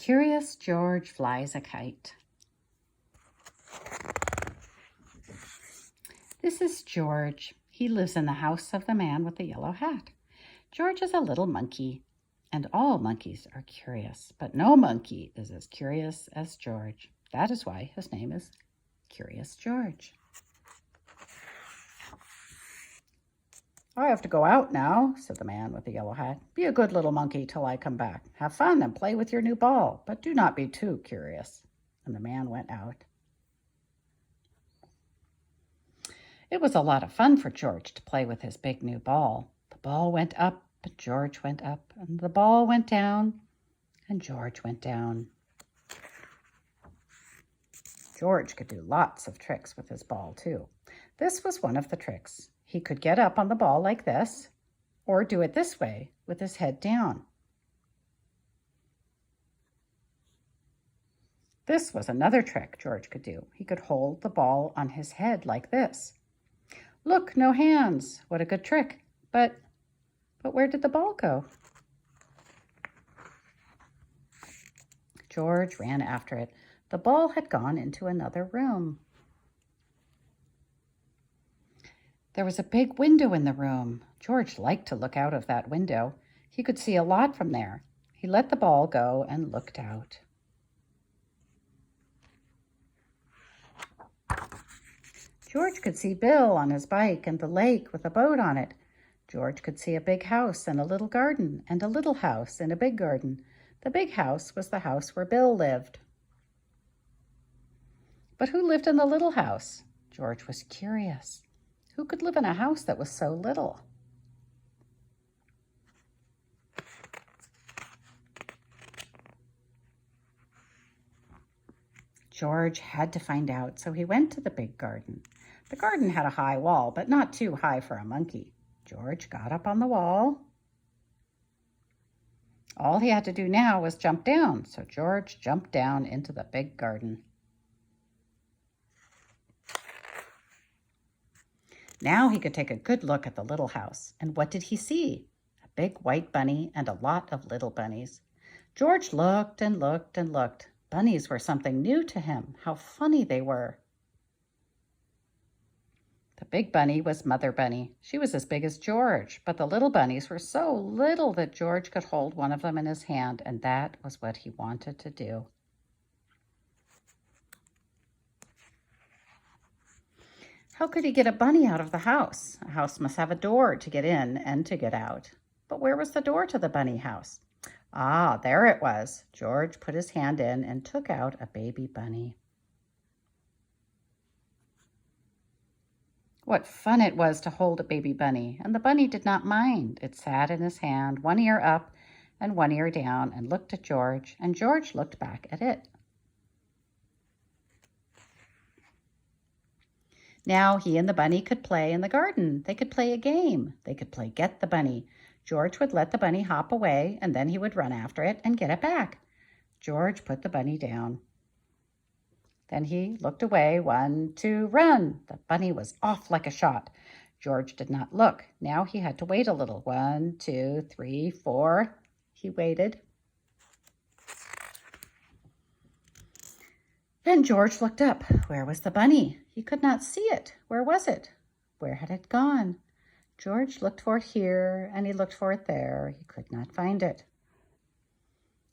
Curious George flies a kite. This is George. He lives in the house of the man with the yellow hat. George is a little monkey, and all monkeys are curious, but no monkey is as curious as George. That is why his name is Curious George. I have to go out now, said the man with the yellow hat. Be a good little monkey till I come back. Have fun and play with your new ball, but do not be too curious. And the man went out. It was a lot of fun for George to play with his big new ball. The ball went up, and George went up, and the ball went down, and George went down. George could do lots of tricks with his ball, too. This was one of the tricks. He could get up on the ball like this, or do it this way with his head down. This was another trick George could do. He could hold the ball on his head like this. Look, no hands. What a good trick. But where did the ball go? George ran after it. The ball had gone into another room. There was a big window in the room. George liked to look out of that window. He could see a lot from there. He let the ball go and looked out. George could see Bill on his bike and the lake with a boat on it. George could see a big house and a little garden and a little house in a big garden. The big house was the house where Bill lived. But who lived in the little house? George was curious. Who could live in a house that was so little? George had to find out, so he went to the big garden. The garden had a high wall, but not too high for a monkey. George got up on the wall. All he had to do now was jump down, so George jumped down into the big garden. Now he could take a good look at the little house. And what did he see? A big white bunny and a lot of little bunnies. George looked and looked and looked. Bunnies were something new to him. How funny they were. The big bunny was Mother Bunny. She was as big as George, but the little bunnies were so little that George could hold one of them in his hand, and that was what he wanted to do. How could he get a bunny out of the house? A house must have a door to get in and to get out. But where was the door to the bunny house? Ah, there it was. George put his hand in and took out a baby bunny. What fun it was to hold a baby bunny, and the bunny did not mind. It sat in his hand, one ear up and one ear down, and looked at George, and George looked back at it. Now he and the bunny could play in the garden. They could play a game. They could play Get the Bunny. George would let the bunny hop away, and then he would run after it and get it back. George put the bunny down. Then he looked away. 1, 2, run! The bunny was off like a shot. George did not look. Now he had to wait a little. 1, 2, 3, 4. He waited. Then George looked up. Where was the bunny? He could not see it. Where was it? Where had it gone? George looked for it here, and he looked for it there. He could not find it.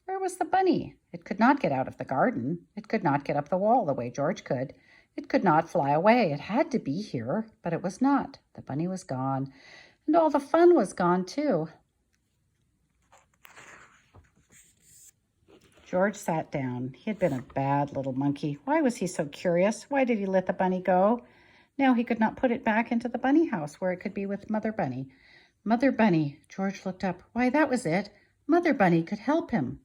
Where was the bunny? It could not get out of the garden. It could not get up the wall the way George could. It could not fly away. It had to be here, but it was not. The bunny was gone, and all the fun was gone too. George sat down. He had been a bad little monkey. Why was he so curious? Why did he let the bunny go? Now he could not put it back into the bunny house where it could be with Mother Bunny. Mother Bunny. George looked up. Why, that was it. Mother Bunny could help him.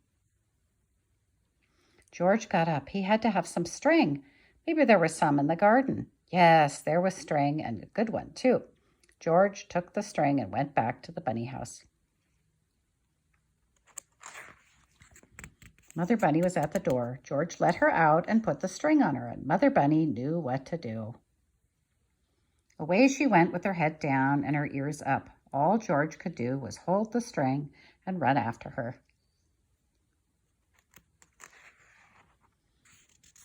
George got up. He had to have some string. Maybe there was some in the garden. Yes, there was string, and a good one too. George took the string and went back to the bunny house. Mother Bunny was at the door. George let her out and put the string on her, and Mother Bunny knew what to do. Away she went with her head down and her ears up. All George could do was hold the string and run after her.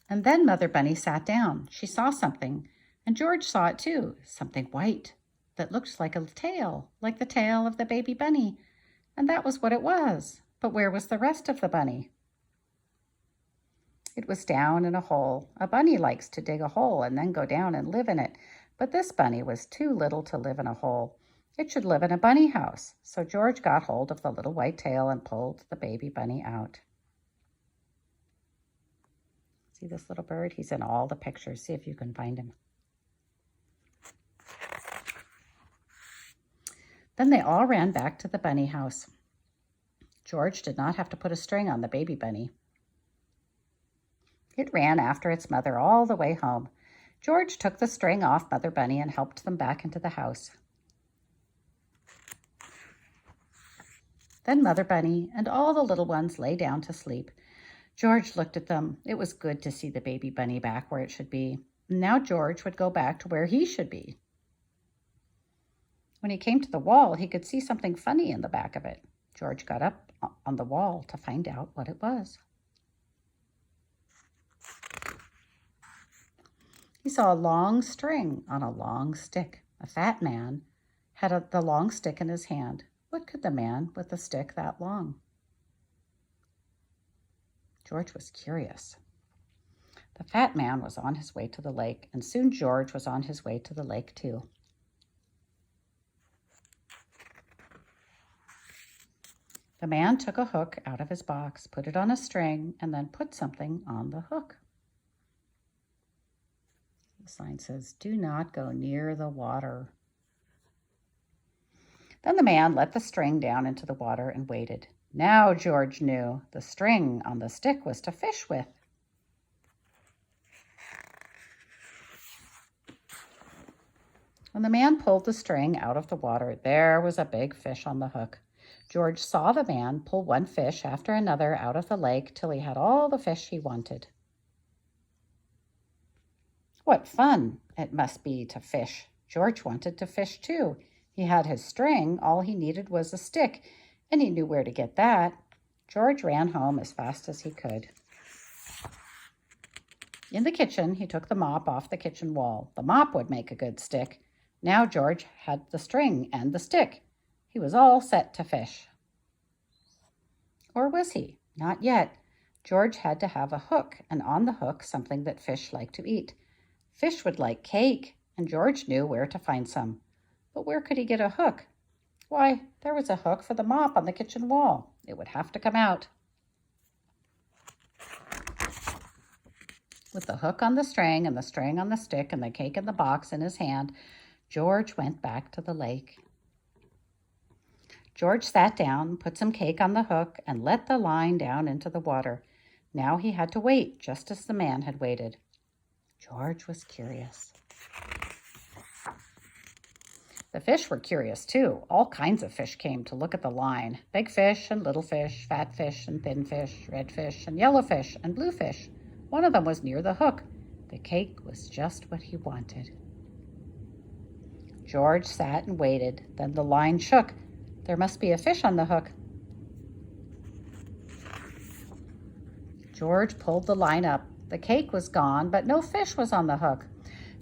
And then Mother Bunny sat down. She saw something, and George saw it too, something white that looked like a tail, like the tail of the baby bunny. And that was what it was. But where was the rest of the bunny? It was down in a hole. A bunny likes to dig a hole and then go down and live in it. But this bunny was too little to live in a hole. It should live in a bunny house. So George got hold of the little white tail and pulled the baby bunny out. See this little bird? He's in all the pictures. See if you can find him. Then they all ran back to the bunny house. George did not have to put a string on the baby bunny. It ran after its mother all the way home. George took the string off Mother Bunny and helped them back into the house. Then Mother Bunny and all the little ones lay down to sleep. George looked at them. It was good to see the baby bunny back where it should be. Now George would go back to where he should be. When he came to the wall, he could see something funny in the back of it. George got up on the wall to find out what it was. He saw a long string on a long stick. A fat man had the long stick in his hand. What could the man with the stick that long? George was curious. The fat man was on his way to the lake, and soon George was on his way to the lake too. The man took a hook out of his box, put it on a string, and then put something on the hook. The sign says, "Do not go near the water." Then the man let the string down into the water and waited. Now George knew the string on the stick was to fish with. When the man pulled the string out of the water, there was a big fish on the hook. George saw the man pull one fish after another out of the lake till he had all the fish he wanted. What fun it must be to fish. George wanted to fish too. He had his string. All he needed was a stick, and he knew where to get that. George ran home as fast as he could. In the kitchen, he took the mop off the kitchen wall. The mop would make a good stick. Now George had the string and the stick. He was all set to fish. Or was he? Not yet. George had to have a hook, and on the hook something that fish like to eat. Fish would like cake, and George knew where to find some. But where could he get a hook? Why, there was a hook for the mop on the kitchen wall. It would have to come out. With the hook on the string and the string on the stick and the cake in the box in his hand, George went back to the lake. George sat down, put some cake on the hook, and let the line down into the water. Now he had to wait, just as the man had waited. George was curious. The fish were curious too. All kinds of fish came to look at the line. Big fish and little fish, fat fish and thin fish, red fish and yellow fish and blue fish. One of them was near the hook. The cake was just what he wanted. George sat and waited. Then the line shook. There must be a fish on the hook. George pulled the line up. The cake was gone, but no fish was on the hook.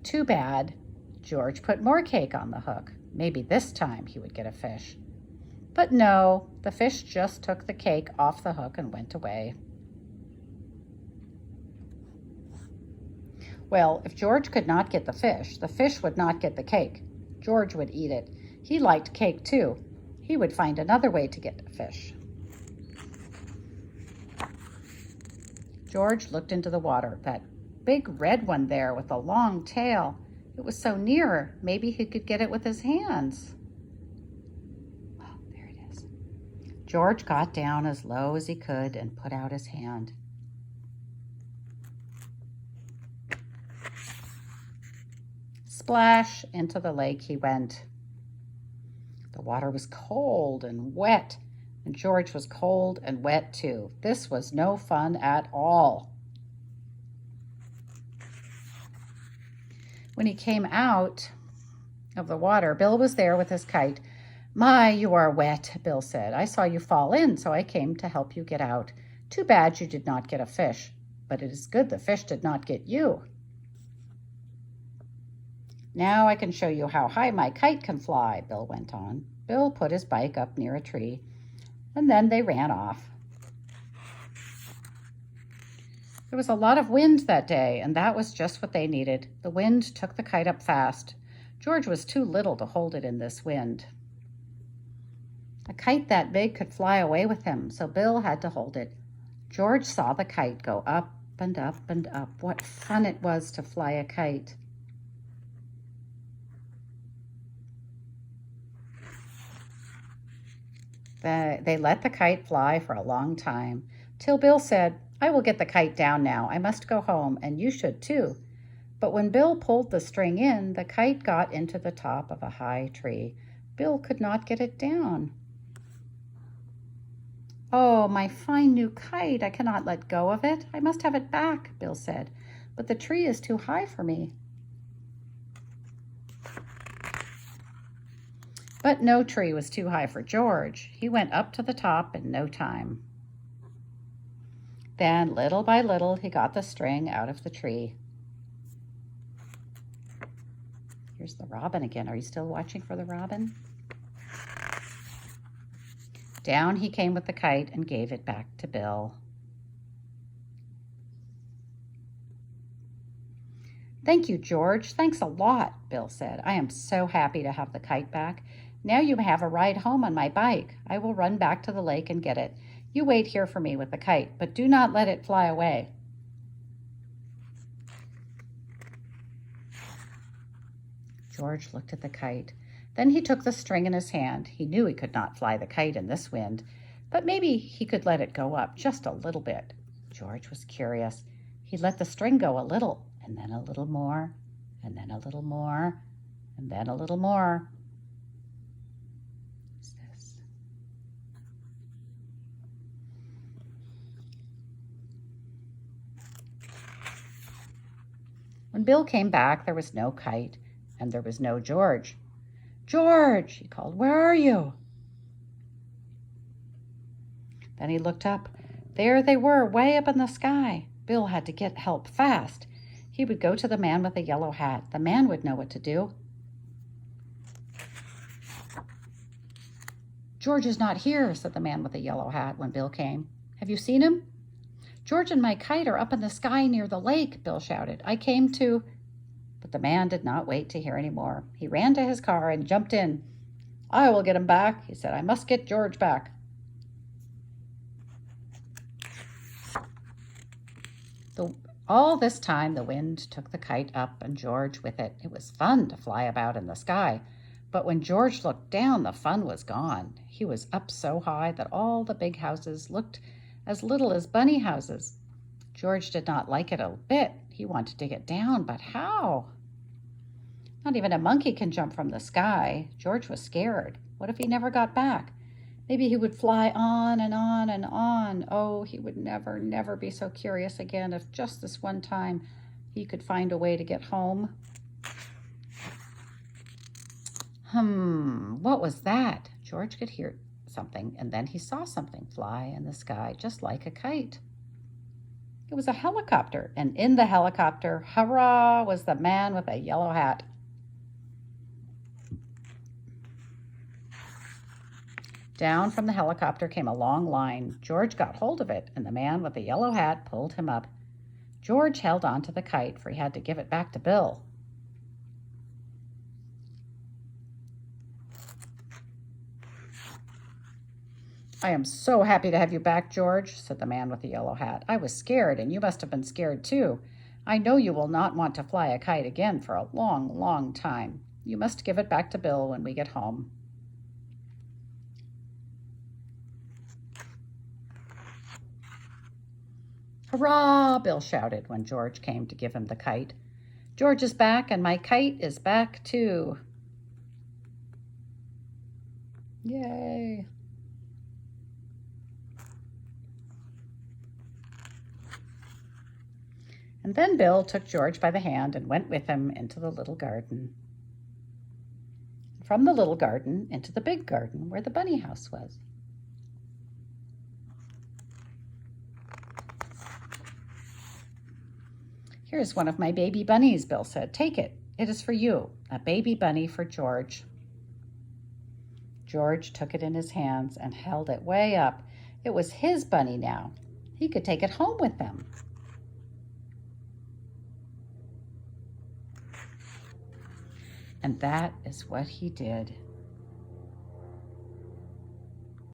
Too bad. George put more cake on the hook. Maybe this time he would get a fish. But no, the fish just took the cake off the hook and went away. Well, if George could not get the fish would not get the cake. George would eat it. He liked cake too. He would find another way to get the fish. George looked into the water. That big red one there with a long tail. It was so near, maybe he could get it with his hands. Oh, there it is. George got down as low as he could and put out his hand. Splash into the lake he went. The water was cold and wet, and George was cold and wet too. This was no fun at all. When he came out of the water, Bill was there with his kite. "My, you are wet," Bill said. "I saw you fall in, so I came to help you get out. Too bad you did not get a fish. but it is good the fish did not get you. Now I can show you how high my kite can fly, Bill went on. Bill put his bike up near a tree, and then they ran off. There was a lot of wind that day, and that was just what they needed. The wind took the kite up fast. George was too little to hold it in this wind. A kite that big could fly away with him, so Bill had to hold it. George saw the kite go up and up and up. What fun it was to fly a kite. They let the kite fly for a long time, till Bill said, "I will get the kite down now. I must go home, and you should too." But when Bill pulled the string in, the kite got into the top of a high tree. Bill could not get it down. "Oh, my fine new kite, I cannot let go of it. I must have it back," Bill said, "but the tree is too high for me." But no tree was too high for George. He went up to the top in no time. Then, little by little, he got the string out of the tree. Here's the robin again. Are you still watching for the robin? Down he came with the kite and gave it back to Bill. "Thank you, George. Thanks a lot," Bill said. "I am so happy to have the kite back. Now you have a ride home on my bike. I will run back to the lake and get it. You wait here for me with the kite, but do not let it fly away." George looked at the kite. Then he took the string in his hand. He knew he could not fly the kite in this wind, but maybe he could let it go up just a little bit. George was curious. He let the string go a little, and then a little more, and then a little more, and then a little more. What's this? When Bill came back, there was no kite, and there was no George. "George," he called, "where are you?" Then he looked up. There they were, way up in the sky. Bill had to get help fast. He would go to the man with the yellow hat. The man would know what to do. "George is not here," said the man with the yellow hat when Bill came. "Have you seen him?" "George and my kite are up in the sky near the lake," Bill shouted. "I came to—" But the man did not wait to hear any more. He ran to his car and jumped in. "I will get him back," he said. "I must get George back." All this time, the wind took the kite up and George with it. It was fun to fly about in the sky. But when George looked down, the fun was gone. He was up so high that all the big houses looked as little as bunny houses. George did not like it a bit. He wanted to get down, but how? Not even a monkey can jump from the sky. George was scared. What if he never got back? Maybe he would fly on and on and on. Oh, he would never, never be so curious again if just this one time he could find a way to get home. What was that? George could hear something, and then he saw something fly in the sky, just like a kite. It was a helicopter, and in the helicopter, hurrah, was the man with a yellow hat. Down from the helicopter came a long line. George got hold of it, and the man with the yellow hat pulled him up. George held on to the kite, for he had to give it back to Bill. "I am so happy to have you back, George," said the man with the yellow hat. "I was scared, and you must have been scared too. I know you will not want to fly a kite again for a long, long time. You must give it back to Bill when we get home." "Hurrah!" Bill shouted when George came to give him the kite. "George is back, and my kite is back too." Yay! And then Bill took George by the hand and went with him into the little garden. From the little garden into the big garden where the bunny house was. Here's one of my baby bunnies, Bill said. Take it. It is for you. A baby bunny for George. George took it in his hands and held it way up. It was his bunny now. He could take it home with him. And that is what he did.